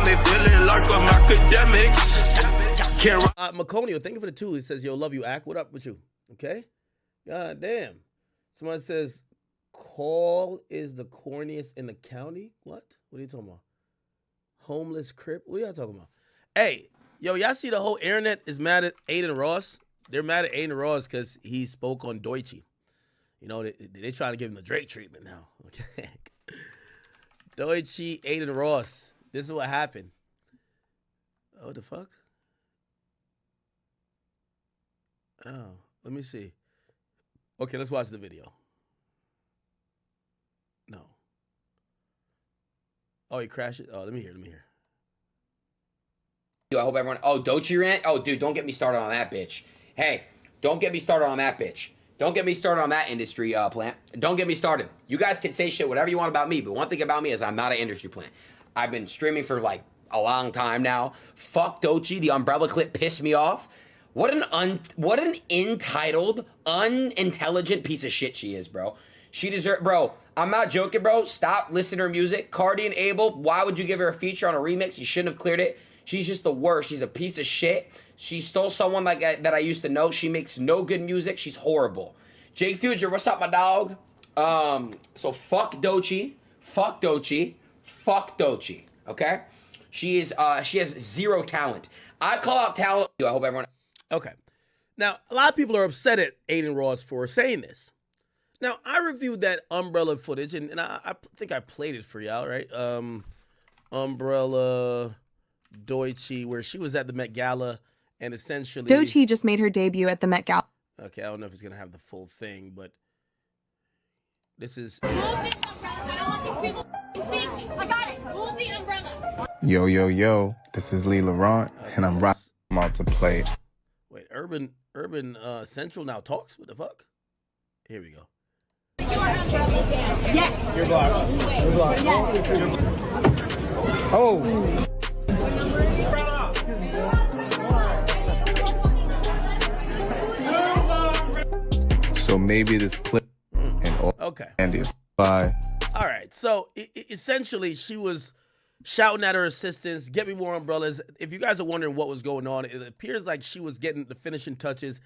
me feeling like I'm Akademiks. Maconio, thank you for the 2. He says, yo, love you, Ak. What up with you? Okay? God damn. Someone says, Call is the corniest in the county? What? What are you talking about? Homeless crip? What are y'all talking about? Hey, yo, y'all see the whole internet is mad at Adin Ross? They're mad at Adin Ross because he spoke on Doechi. You know, they trying to give him the Drake treatment now. Okay. Doechi, Adin Ross. This is what happened. Oh, what the fuck? Oh, let me see. Okay, let's watch the video. No. Oh, he crashed it? Oh, let me hear. I hope everyone... Oh, Doechii rant? Oh, dude, don't get me started on that bitch. Hey, don't get me started on that bitch. Don't get me started on that industry plant. Don't get me started. You guys can say shit, whatever you want about me, but one thing about me is I'm not an industry plant. I've been streaming for like a long time now. Fuck Doechii. The umbrella clip pissed me off. What an entitled, unintelligent piece of shit she is, bro. She deserves... Bro, I'm not joking, bro. Stop listening to her music. Cardi and Abel, why would you give her a feature on a remix? You shouldn't have cleared it. She's just the worst. She's a piece of shit. She stole someone like that I used to know. She makes no good music. She's horrible. Jake Future, what's up, my dog? So fuck Doechii. Fuck Doechii. Fuck Doechii. Okay? She has zero talent. I call out talent. I hope everyone... Okay. Now, a lot of people are upset at Adin Ross for saying this. Now, I reviewed that Umbrella footage, and I think I played it for y'all, right? Umbrella, Doechii, where she was at the Met Gala, and essentially... Doechii just made her debut at the Met Gala. Okay, I don't know if it's going to have the full thing, but this is... Move this umbrella. I don't want these people seeing me. I got it. Move the umbrella. Yo, yo, yo. This is Lee Laurent, and I'm about to play. Wait, Urban Central now talks? What the fuck? Here we go. Yes. You're blocked. You're blocked. Yes. Oh! So maybe this clip and all. Okay. Andy. Bye. All right. So essentially, she was shouting at her assistants, "Get me more umbrellas." If you guys are wondering what was going on, it appears like she was getting the finishing touches.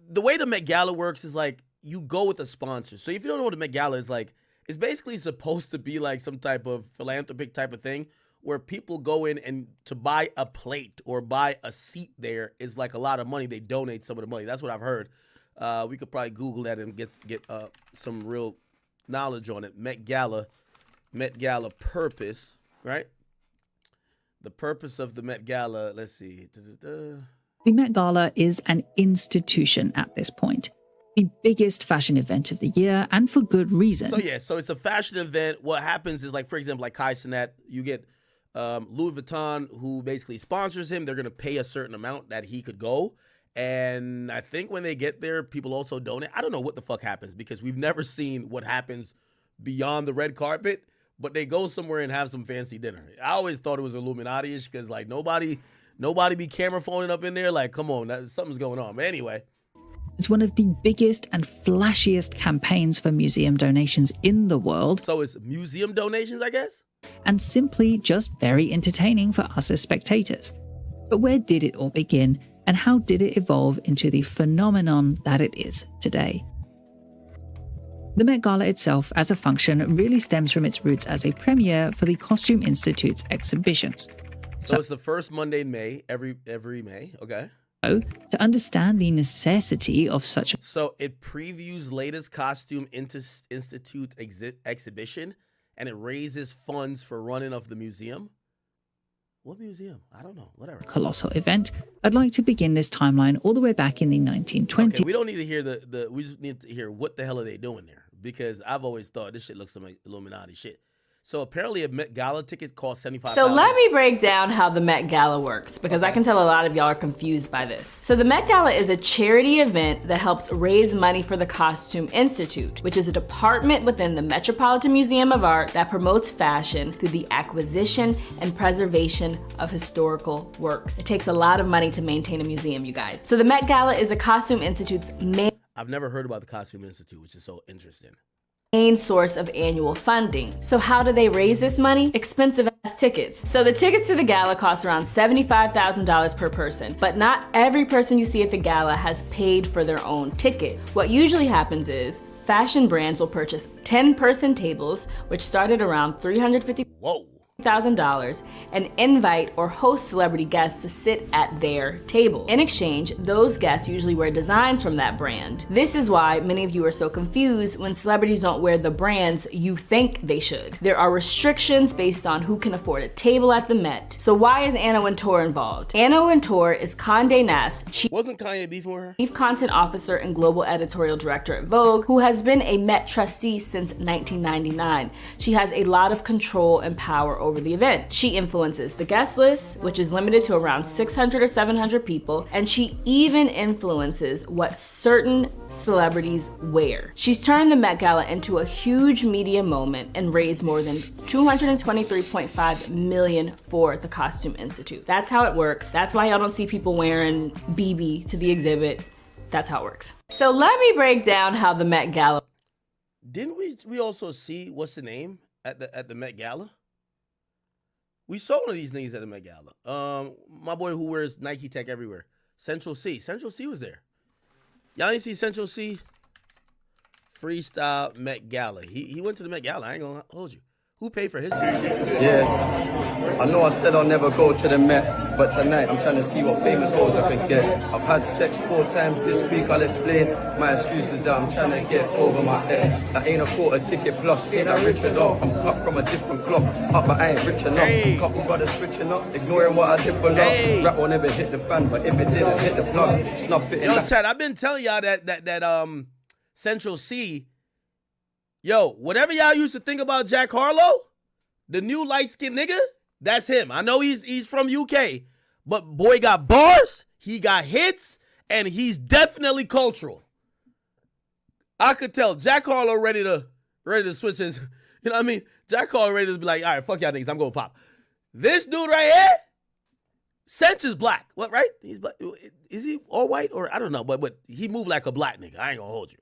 The way the Met Gala works is like you go with a sponsor. So if you don't know what the Met Gala is like, it's basically supposed to be like some type of philanthropic type of thing where people go in and to buy a plate or buy a seat there is like a lot of money. They donate some of the money. That's what I've heard. We could probably Google that and get some real knowledge on it. Met Gala purpose, right? The purpose of the Met Gala, let's see. The Met Gala is an institution at this point. The biggest fashion event of the year, and for good reason. So yeah, so it's a fashion event. What happens is, like, for example, like Kai Cenat, you get Louis Vuitton, who basically sponsors him. They're going to pay a certain amount that he could go. And I think when they get there, people also donate. I don't know what the fuck happens because we've never seen what happens beyond the red carpet, but they go somewhere and have some fancy dinner. I always thought it was Illuminati-ish because, like, nobody be camera phoning up in there. Like, come on, something's going on. But anyway. It's one of the biggest and flashiest campaigns for museum donations in the world. So it's museum donations, I guess? And simply just very entertaining for us as spectators. But where did it all begin? And how did it evolve into the phenomenon that it is today? The Met Gala itself, as a function, really stems from its roots as a premiere for the Costume Institute's exhibitions. So it's the first Monday in May, every May, okay. So, to understand the necessity of such... So it previews latest Costume Institute exhibition, and it raises funds for running of the museum? What museum? I don't know. Whatever. Colossal event. I'd like to begin this timeline all the way back in the 1920s. Okay, we don't need to hear we just need to hear what the hell are they doing there, because I've always thought this shit looks like Illuminati shit. So apparently a Met Gala ticket costs $75,000. So let me break down how the Met Gala works, because I can tell a lot of y'all are confused by this. So the Met Gala is a charity event that helps raise money for the Costume Institute, which is a department within the Metropolitan Museum of Art that promotes fashion through the acquisition and preservation of historical works. It takes a lot of money to maintain a museum, you guys. So the Met Gala is the Costume Institute's main... I've never heard about the Costume Institute, which is so interesting. Main source of annual funding. So how do they raise this money? Expensive tickets. So the tickets to the gala cost around $75,000 per person, but not every person you see at the gala has paid for their own ticket. What usually happens is fashion brands will purchase 10-person tables, which start at around $350,000, and invite or host celebrity guests to sit at their table. In exchange, those guests usually wear designs from that brand. This is why many of you are so confused when celebrities don't wear the brands you think they should. There are restrictions based on who can afford a table at the Met. So why is Anna Wintour involved? Anna Wintour is Condé Nast, Wasn't Kanye beefing with her? Chief Content Officer and Global Editorial Director at Vogue, who has been a Met trustee since 1999. She has a lot of control and power over the event. She influences the guest list, which is limited to around 600 or 700 people, and she even influences what certain celebrities wear. She's turned the Met Gala into a huge media moment and raised more than $223.5 million for the Costume Institute. That's how it works. That's why y'all don't see people wearing BB to the exhibit. That's how it works. So let me break down how the Met Gala. Didn't we also see what's the name at the Met Gala? We saw one of these niggas at the Met Gala. My boy who wears Nike Tech everywhere. Central Cee. Central Cee was there. Y'all ain't see Central Cee? Freestyle Met Gala. He went to the Met Gala. I ain't gonna hold you. Who paid for his ticket? Yeah, I know I said I'll never go to the Met, but tonight I'm trying to see what famous hoes I can get. I've had sex 4 times this week, I'll explain. My excuses that I'm trying to get over my head. That ain't a quarter ticket plus, take that Richard off. I'm cut from a different cloth, up but I ain't rich enough. Hey. Couple brothers switching up, ignoring what I did for love. Hey. Rap won't ever hit the fan, but if it did, it hit the plug. Snuff it in Yo, that. Chad, I've been telling y'all that Central Cee, yo, whatever y'all used to think about Jack Harlow, the new light-skinned nigga, that's him. I know he's from UK, but boy got bars, he got hits, and he's definitely cultural. I could tell Jack Harlow ready to switch his, you know what I mean? Jack Harlow ready to be like, all right, fuck y'all niggas, I'm going pop. This dude right here, Sense is black. What, right? He's black. Is he all white or I don't know, but he moved like a black nigga. I ain't gonna hold you.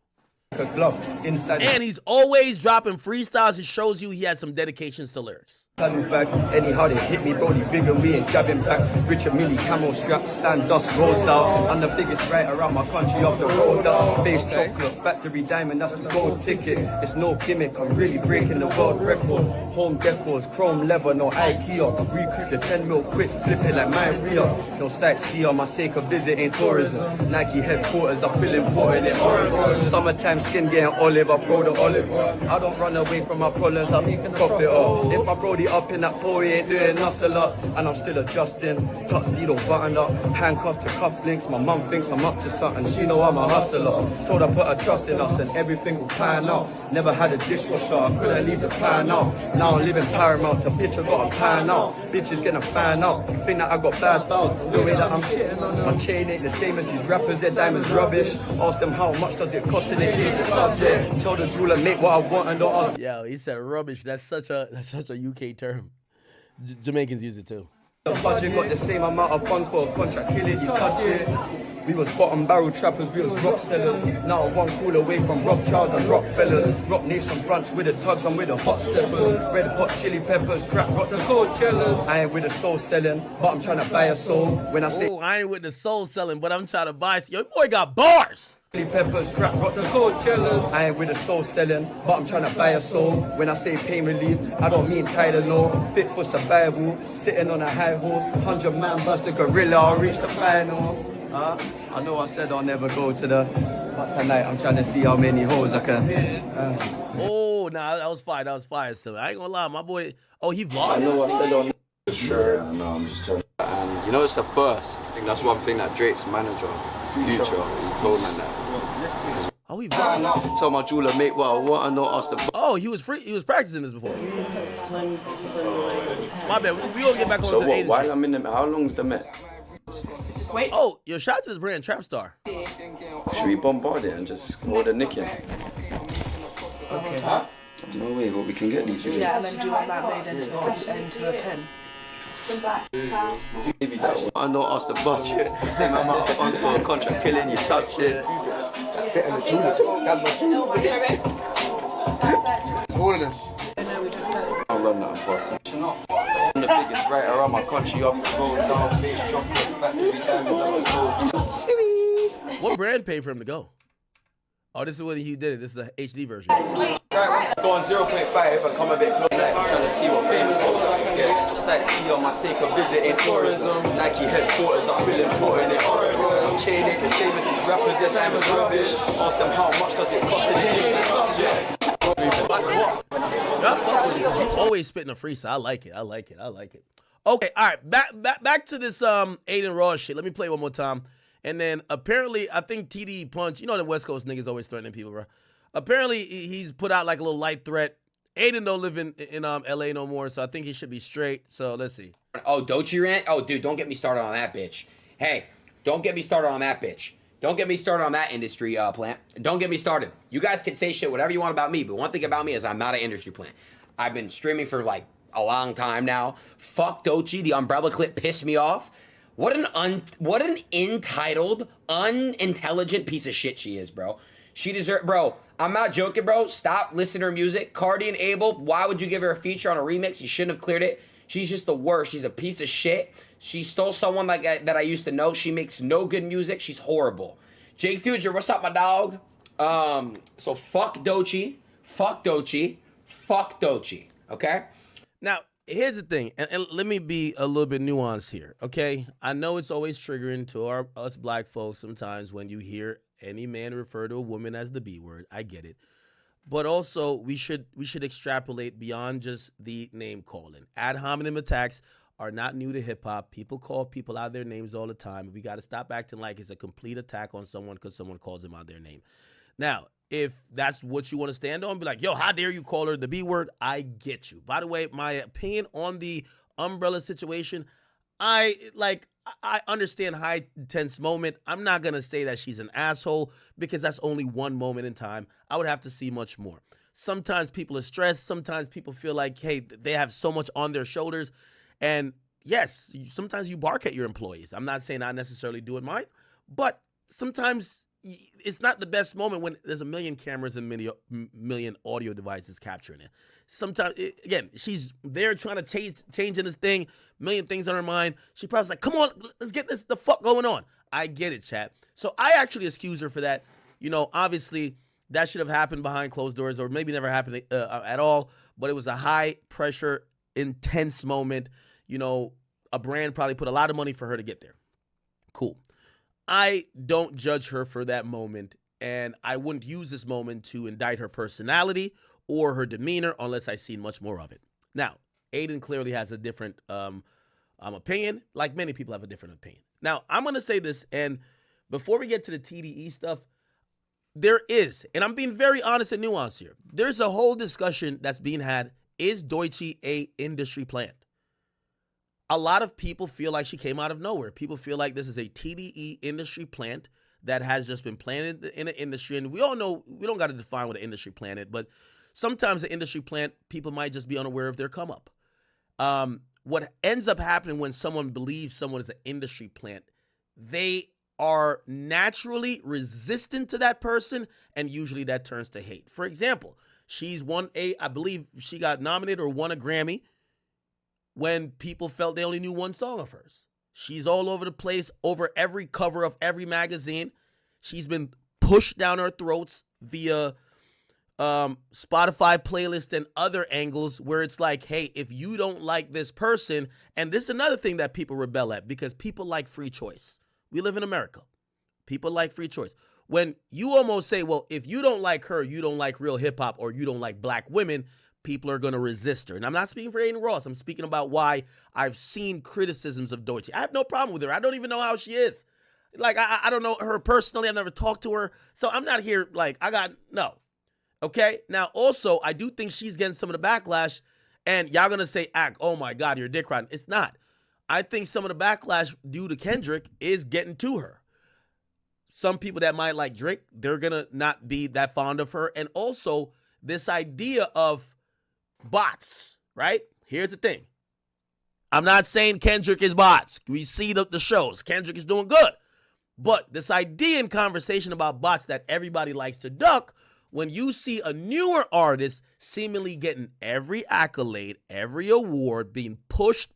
A glove inside. And he's always dropping freestyles. It shows you he has some dedications to lyrics. Back. Anyhow they hit me, bro, they bigger me and grabbing back. Richard Millie, camo straps, sand dust, rose down. I'm the biggest right around my country off the road down. Face chocolate, factory diamond, that's the gold ticket. It's no gimmick, I'm really breaking the world record. Home decors, chrome leather, no IKEA. Recruit the 10 mil quick, flip it like my Rio. No sightseer, my sake of visit ain't tourism. Nike headquarters, I feel important in Oregon. Summertime skin getting olive, I throw the olive. I don't run away from my problems, I cop it up. If my brody up in that pole, he ain't doing us a lot. And I'm still adjusting, tuxedo buttoned up, handcuffed to cufflinks. My mum thinks I'm up to something, she know I'm a hustler. Told her put her trust in us and everything will plan out. Never had a dishwasher, I couldn't leave the pan out. Now I'm living paramount, a picture got a pan out. Bitches gonna fan out, you think that I got bad bounce. The way that I'm shitting on them. My chain ain't the same as these rappers, their diamonds rubbish. Ask them how much does it cost and they change the subject. Tell the jeweler make what I want and don't ask. Yo, he said rubbish. That's such a UK term. Jamaicans use it too. The budget got the same amount of funds for a contract killing, you touch it. We was bottom barrel trappers, we was rock sellers. Now one call away from Rock Charles and Rockfellas. Rock Nation brunch with the tugs, I'm with the hot steppers. Red hot chili peppers, crack rock the Coachellas. I ain't with the soul selling, but I'm trying to buy a soul. When I say I ain't with the soul selling, but I'm trying to buy. Yo, your boy got bars. chili peppers, crack rock the Coachellas. I ain't with the soul selling, but I'm trying to buy a soul. When I say pain relief, I don't mean Tylenol. Fit for survival, sitting on a high horse. 100-man bust a gorilla, I'll reach the final. I know I said I'll never go to the, but tonight I'm trying to see how many hoes I can. Oh, nah, that was fire. That was fire. So I ain't gonna lie, my boy. Oh, he vlogs. I know I said I'll never. Sure, no, I'm just telling you. And you know it's the first. I think that's one thing that Drake's manager, Future, he told me that. Oh, he vlogs. Tell my jeweler make what I want and don't ask the. Oh, he was practicing this before. My bad. We gonna get back on So to what? Aiden Why shit. I'm in the? How long's the Met? Wait. Oh, yo, shout out to this brand, Trap Star. Should we bombard it and just hold a nick in? Okay. No way, but we can get these. Yeah, and then do like that made into a pen. Maybe that one. I don't ask the budget. Same amount of funds for a contract killing, you touch it. I'll run that and pass it. the biggest writer around my country. Up the road, down, face chocolate, factory diamond, up the road. What brand paid for him to go? Oh, this is when he did it. This is the HD version. Go on 0.5 and come a bit closer. I'm trying to see what famous hoes I can get. Sightsee on my sake of visiting tourism. Nike headquarters, I'm really important in Oregon. Chain ain't the same as these rappers, their diamonds rubbish. Ask them how much does it cost in the change subject. You always spitting a freestyle. I like it. Okay, all right. Back to this Adin Ross shit. Let me play one more time. And then apparently, I think TDE Punch, you know the West Coast niggas always threatening people, bro. Apparently, he's put out like a little light threat. Adin don't live in LA no more, so I think he should be straight. So let's see. Oh, Doechi rant? Oh, dude, don't get me started on that bitch. Hey, don't get me started on that bitch. Don't get me started on that industry plant. Don't get me started. You guys can say shit, whatever you want about me, but one thing about me is I'm not an industry plant. I've been streaming for like a long time now. Fuck Doechii, the umbrella clip pissed me off. What an entitled, unintelligent piece of shit she is, bro. She deserves, bro. I'm not joking, bro. Stop listening to her music. Cardi and Abel, why would you give her a feature on a remix? You shouldn't have cleared it. She's just the worst. She's a piece of shit. She stole someone like that I used to know. She makes no good music. She's horrible. Jake Future, what's up, my dog? So fuck Doechii. Fuck Doechii. Fuck Doechii. Okay? Now, here's the thing, and let me be a little bit nuanced here, okay? I know it's always triggering to us black folks sometimes when you hear any man refer to a woman as the B word. I get it. But also, we should extrapolate beyond just the name calling. Ad hominem attacks are not new to hip-hop. People call people out their names all the time. We got to stop acting like it's a complete attack on someone because someone calls them out their name. Now, if that's what you want to stand on, be like, yo, how dare you call her the B word? I get you. By the way, my opinion on the umbrella situation, I understand high tense moment. I'm not going to say that she's an asshole because that's only one moment in time. I would have to see much more. Sometimes people are stressed. Sometimes people feel like, hey, they have so much on their shoulders. And yes, sometimes you bark at your employees. I'm not saying I necessarily do it mine, but sometimes it's not the best moment when there's a million cameras and million audio devices capturing it. Sometimes, again, she's there trying to change in this thing, million things on her mind. She probably's like, come on, let's get this the fuck going on. I get it, chat. So I actually excuse her for that. You know, obviously, that should have happened behind closed doors or maybe never happened at all, but it was a high pressure, intense moment. You know, a brand probably put a lot of money for her to get there. Cool. I don't judge her for that moment, and I wouldn't use this moment to indict her personality or her demeanor unless I seen much more of it. Now, Adin clearly has a different opinion, like many people have a different opinion. Now, I'm going to say this, and before we get to the TDE stuff, there is, and I'm being very honest and nuanced here, there's a whole discussion that's being had, is Doechii a industry plant? A lot of people feel like she came out of nowhere. People feel like this is a TDE industry plant that has just been planted in the industry. And we all know, we don't got to define what an industry plant is, but sometimes the industry plant, people might just be unaware of their come up. What ends up happening when someone believes someone is an industry plant, they are naturally resistant to that person, and usually that turns to hate. For example, I believe she got nominated or won a Grammy when people felt they only knew one song of hers. She's all over the place, over every cover of every magazine. She's been pushed down our throats via Spotify playlists and other angles where it's like, hey, if you don't like this person, and this is another thing that people rebel at because people like free choice. We live in America. People like free choice. When you almost say, well, if you don't like her, you don't like real hip hop or you don't like black women, people are going to resist her. And I'm not speaking for Adin Ross. I'm speaking about why I've seen criticisms of Doechii. I have no problem with her. I don't even know how she is. Like, I don't know her personally. I've never talked to her. So I'm not here like, no. Okay? Now, also, I do think she's getting some of the backlash. And y'all going to say, oh my God, you're dick riding. It's not. I think some of the backlash due to Kendrick is getting to her. Some people that might like Drake, they're going to not be that fond of her. And also, this idea of bots, right? Here's the thing. I'm not saying Kendrick is bots. We see the shows. Kendrick is doing good. But this idea in conversation about bots that everybody likes to duck, when you see a newer artist seemingly getting every accolade, every award, being pushed,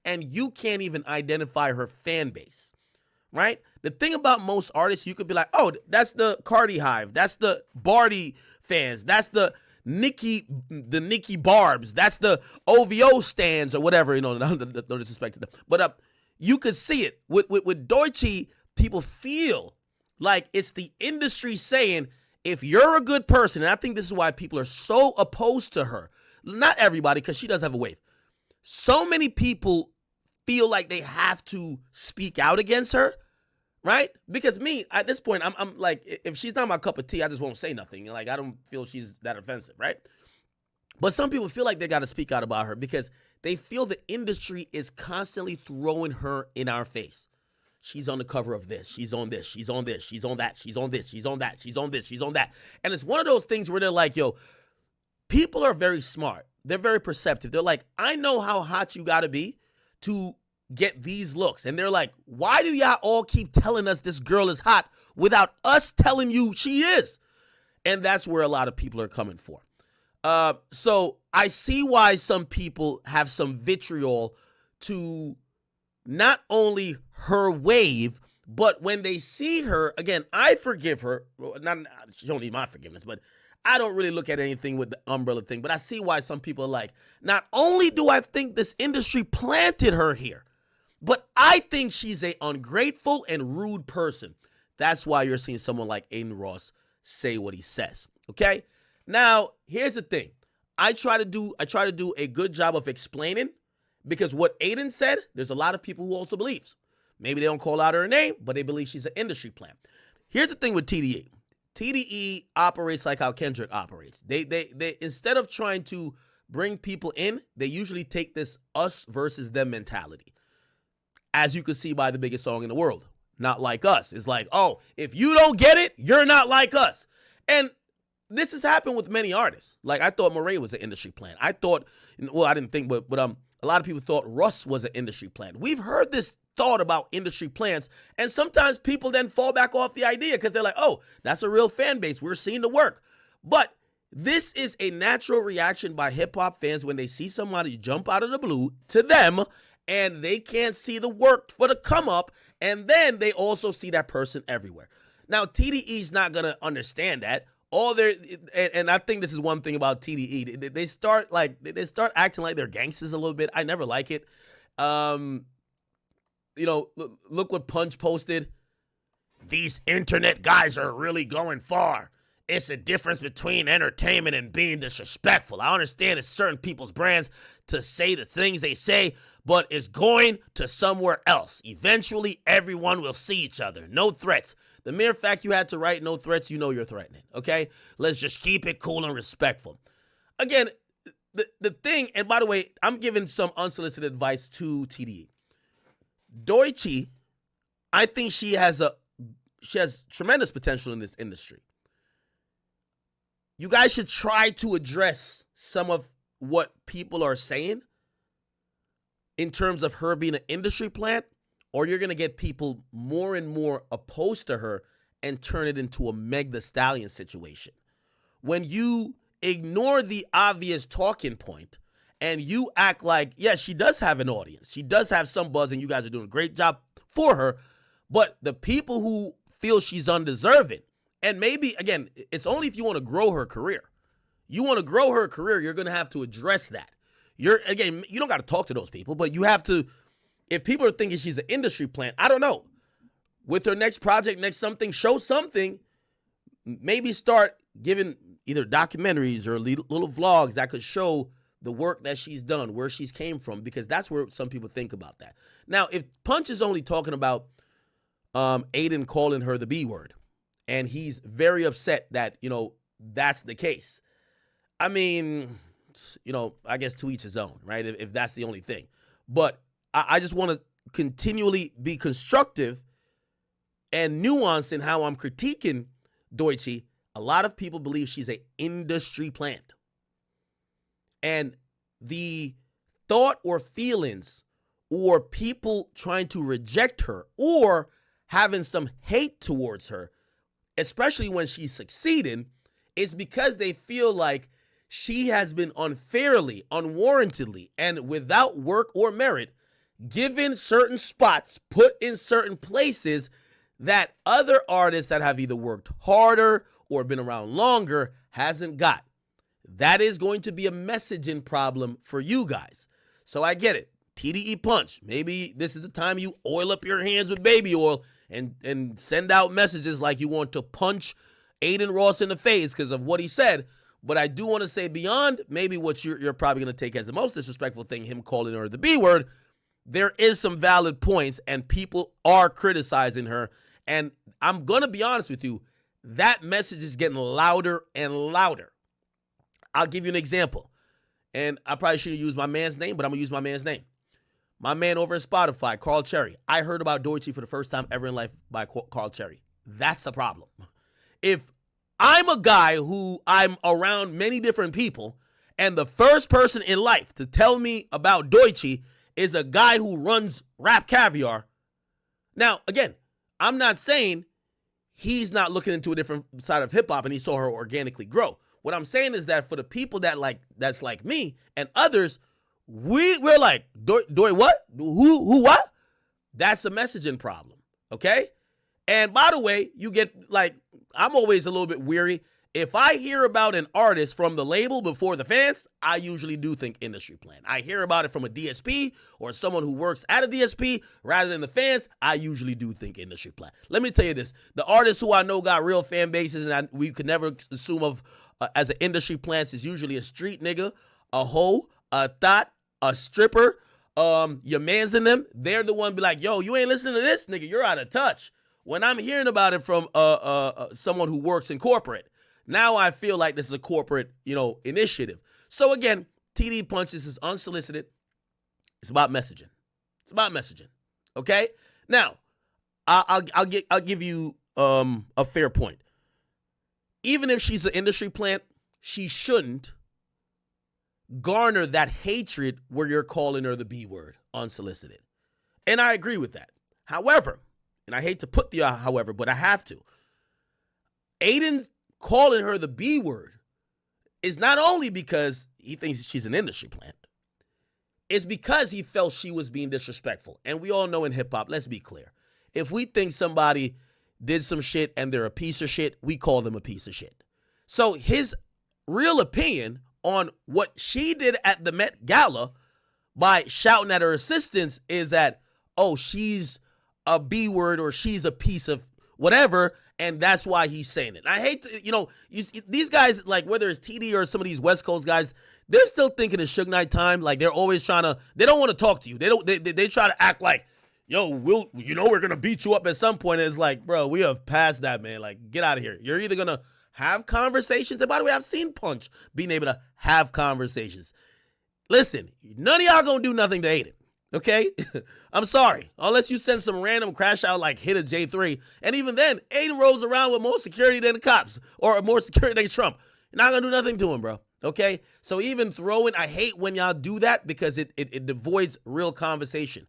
and you can't even identify her fan base, right? The thing about most artists, you could be like, oh, that's the Cardi Hive, that's the Barty fans, that's the Nicki Barbs, that's the OVO stands or whatever, no disrespect to them. But you could see it. With Doechii, people feel like it's the industry saying, if you're a good person, and I think this is why people are so opposed to her. Not everybody, because she does have a wave. So many people feel like they have to speak out against her, right? Because me, at this point, I'm like, if she's not my cup of tea, I just won't say nothing. Like, I don't feel she's that offensive, right? But some people feel like they got to speak out about her because they feel the industry is constantly throwing her in our face. She's on the cover of this. She's on this. She's on this. She's on that. She's on this. She's on that. She's on this. She's on that. And it's one of those things where they're like, yo, people are very smart. They're very perceptive. They're like, I know how hot you got to be to get these looks. And they're like, why do y'all all keep telling us this girl is hot without us telling you she is? And that's where a lot of people are coming for. So I see why some people have some vitriol to not only her wave, but when they see her, again, I forgive her. She don't need my forgiveness, but I don't really look at anything with the umbrella thing. But I see why some people are like, not only do I think this industry planted her here, but I think she's a ungrateful and rude person. That's why you're seeing someone like Adin Ross say what he says. Okay? Now, here's the thing. I try to do a good job of explaining, because what Adin said, there's a lot of people who also believes. Maybe they don't call out her name, but they believe she's an industry plant. Here's the thing with TDE. TDE operates like how Kendrick operates. They instead of trying to bring people in, they usually take this us versus them mentality. As you can see by the biggest song in the world, Not Like Us. It's like, oh, if you don't get it, you're not like us. And this has happened with many artists. Like, I thought Murray was an industry plant. I thought, well, I didn't think, but a lot of people thought Russ was an industry plant. We've heard this thought about industry plants, and sometimes people then fall back off the idea because they're like, oh, that's a real fan base. We're seeing the work. But this is a natural reaction by hip-hop fans when they see somebody jump out of the blue to them, and they can't see the work for the come up, and then they also see that person everywhere. Now, TDE's not going to understand that. And I think this is one thing about TDE. They start acting like they're gangsters a little bit. I never like it. Look what Punch posted. These internet guys are really going far. It's a difference between entertainment and being disrespectful. I understand it's certain people's brands to say the things they say, but it's going to somewhere else. Eventually, everyone will see each other. No threats. The mere fact you had to write no threats, you know you're threatening, okay? Let's just keep it cool and respectful. Again, the thing, and by the way, I'm giving some unsolicited advice to TDE. Doechii, I think she has tremendous potential in this industry. You guys should try to address some of what people are saying in terms of her being an industry plant, or you're going to get people more and more opposed to her and turn it into a Meg Thee Stallion situation. When you ignore the obvious talking point and you act like, yes, she does have an audience. She does have some buzz and you guys are doing a great job for her. But the people who feel she's undeserving, and maybe, again, it's only if you want to grow her career. You want to grow her career, you're going to have to address that. You don't got to talk to those people, but you have to. If people are thinking she's an industry plant, I don't know. With her next project, next something, show something. Maybe start giving either documentaries or little vlogs that could show the work that she's done, where she's came from, because that's where some people think about that. Now, if Punch is only talking about Adin calling her the B word, and he's very upset that, that's the case. I mean, I guess to each his own, right? If that's the only thing. But I just want to continually be constructive and nuanced in how I'm critiquing Doechii. A lot of people believe she's an industry plant. And the thought or feelings or people trying to reject her or having some hate towards her especially when she's succeeding, is because they feel like she has been unfairly, unwarrantedly, and without work or merit given certain spots, put in certain places that other artists that have either worked harder or been around longer hasn't got. That is going to be a messaging problem for you guys. So I get it. TDE punch. Maybe this is the time you oil up your hands with baby oil and send out messages like you want to punch Adin Ross in the face because of what he said. But I do want to say beyond maybe what you're probably going to take as the most disrespectful thing, him calling her the B word, there is some valid points and people are criticizing her. And I'm going to be honest with you, that message is getting louder and louder. I'll give you an example. And I probably shouldn't use my man's name, but I'm going to use my man's name. My man over at Spotify, Carl Cherry. I heard about Doechi for the first time ever in life by Carl Cherry. That's a problem. If I'm a guy who I'm around many different people, and the first person in life to tell me about Doechii is a guy who runs Rap Caviar. Now, again, I'm not saying he's not looking into a different side of hip hop and he saw her organically grow. What I'm saying is that for the people that's like me and others, we're like, Doy what? Who what? That's a messaging problem, okay? And by the way, you get like, I'm always a little bit weary. If I hear about an artist from the label before the fans, I usually do think industry plan. I hear about it from a DSP or someone who works at a DSP rather than the fans, I usually do think industry plan. Let me tell you this. The artists who I know got real fan bases and we could never assume of as an industry plant is usually a street nigga, a hoe, a thot, a stripper, your mans in them. They're the one be like, yo, you ain't listening to this, nigga. You're out of touch. When I'm hearing about it from someone who works in corporate, now I feel like this is a corporate, initiative. So again, TD Punches is unsolicited. It's about messaging. It's about messaging. Okay. Now, I'll give you a fair point. Even if she's an industry plant, she shouldn't garner that hatred where you're calling her the B word, unsolicited. And I agree with that. However, and I hate to put the however, but I have to. Adin's calling her the B word is not only because he thinks she's an industry plant. It's because he felt she was being disrespectful. And we all know in hip hop, let's be clear. If we think somebody did some shit and they're a piece of shit, we call them a piece of shit. So his real opinion on what she did at the Met Gala by shouting at her assistants is that, oh, she's a B word or she's a piece of whatever, and that's why he's saying it. I hate to, these guys, like whether it's TD or some of these West Coast guys, they're still thinking it's Suge Knight time. Like they're always they don't want to talk to you. They try to act like, yo, we're going to beat you up at some point. And it's like, bro, we have passed that, man. Like, get out of here. You're either going to have conversations. And by the way, I've seen Punch being able to have conversations. Listen, none of y'all going to do nothing to Adin. Okay? I'm sorry. Unless you send some random crash out like hit a J3. And even then, Adin rolls around with more security than the cops or more security than Trump. You're not going to do nothing to him, bro. Okay? So even I hate when y'all do that because it avoids real conversation.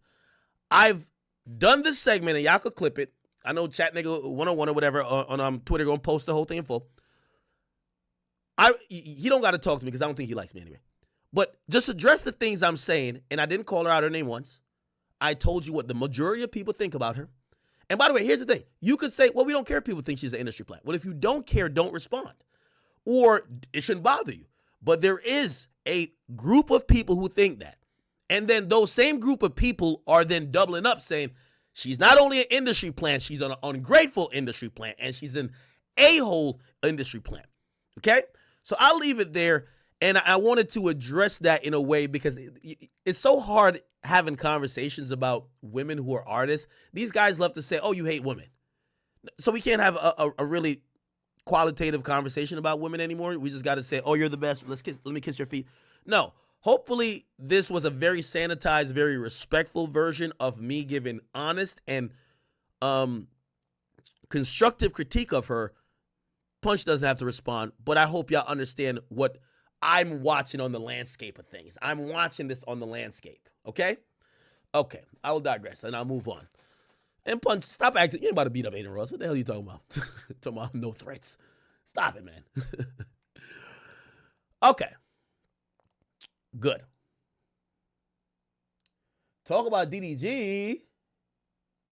I've done this segment and y'all could clip it. I know Chat Nigga 101 or whatever on Twitter going to post the whole thing in full. He don't got to talk to me because I don't think he likes me anyway. But just address the things I'm saying, and I didn't call her out her name once. I told you what the majority of people think about her. And by the way, here's the thing. You could say, well, we don't care if people think she's an industry plant. Well, if you don't care, don't respond. Or it shouldn't bother you. But there is a group of people who think that. And then those same group of people are then doubling up saying, she's not only an industry plant, she's an ungrateful industry plant, and she's an a-hole industry plant. Okay? So I'll leave it there. And I wanted to address that in a way because it's so hard having conversations about women who are artists. These guys love to say, oh, you hate women. So we can't have a really qualitative conversation about women anymore. We just got to say, oh, you're the best. Let me kiss your feet. No. Hopefully this was a very sanitized, very respectful version of me giving honest and constructive critique of her. Punch doesn't have to respond, but I hope y'all understand what I'm watching on the landscape of things. I'm watching this on the landscape, okay? Okay, I will digress, and I'll move on. And Punch, stop acting. You ain't about to beat up Adin Ross. What the hell are you talking about? Talking about no threats. Stop it, man. Okay. Good. Talk about DDG.